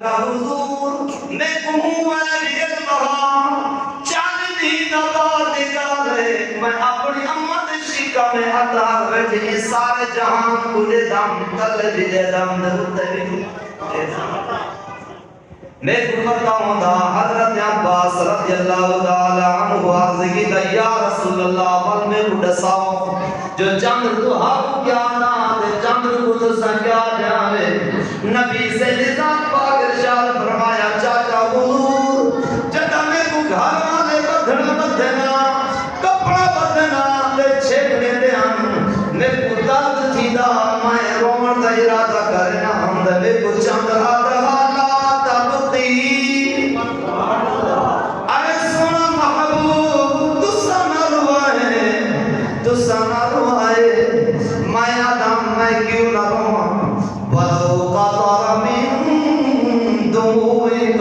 حضور میں کہوں والی بہا چاندی دبا دگالے میں اپنی امت شکا میں عطا وجہ سارے جہان کلے دم تل جلے دم دل میں بتاؤں دا حضرت عباس رضی اللہ تعالی عنہ عرض کی یا رسول اللہ بل میں اڈساؤ جو چندر تو حق کیا نام چندر کو تو سنگیا جاوے نبی سے نظام پاک ارشاد فرمایا چاچا حضور جدا میں کو گھر والے بدھنا کپڑا بدھنا تے چھکنے دے ہم میں کو درد تھی دا میں رومن دا ارادہ کرنا ہم دے میں کو چندر آدھا کیوں نہ رواں ولو قطر من دموعک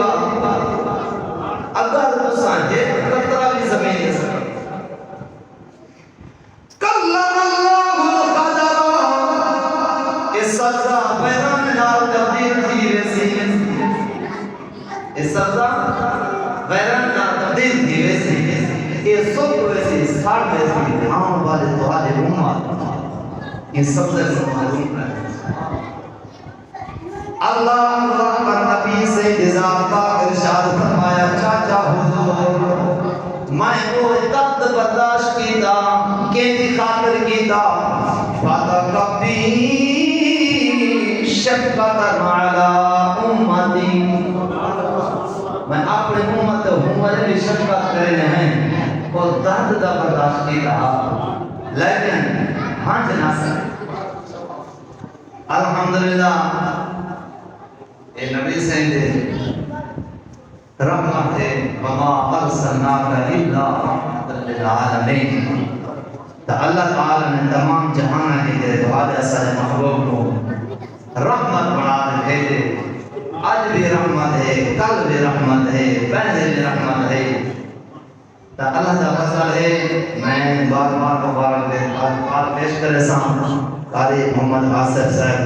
اگر تو سانجے قطرہ بھی زمین ہے کلم اللہ القدر اس سزا بیران نال تبدیل تھی ویسی اس سزا بیران نال تبدیل تھی ویسی یہ سب ویسی ساڑھ ویسی آن والے تو آلے امت یہ سب سے معلوم ہے اللہ کا نبی سے نظام پاک ارشاد فرمایا چاچا حضور میں وہ درد برداشت کیتا کیندی خاطر کیتا فاتح کبھی شفقت علی امتی میں اپنے امت ہوں بھی شفقت کرنے ہیں وہ درد دا برداشت کیتا لیکن ہاں جناسر الحمدللہ اے نبی سیدے رحمت ہے وما ارسلناک الا رحمت للعالمین تا اللہ تعالی نے تمام جہان کے لیے دعا سارے محبوب کو رحمت بنا دے بھیجے آج بھی رحمت ہے کل بھی رحمت ہے پہلے بھی رحمت ہے تا اللہ کا فضل ہے میں بار بار مبارک پیش کرے سام قاری محمد آصف صاحب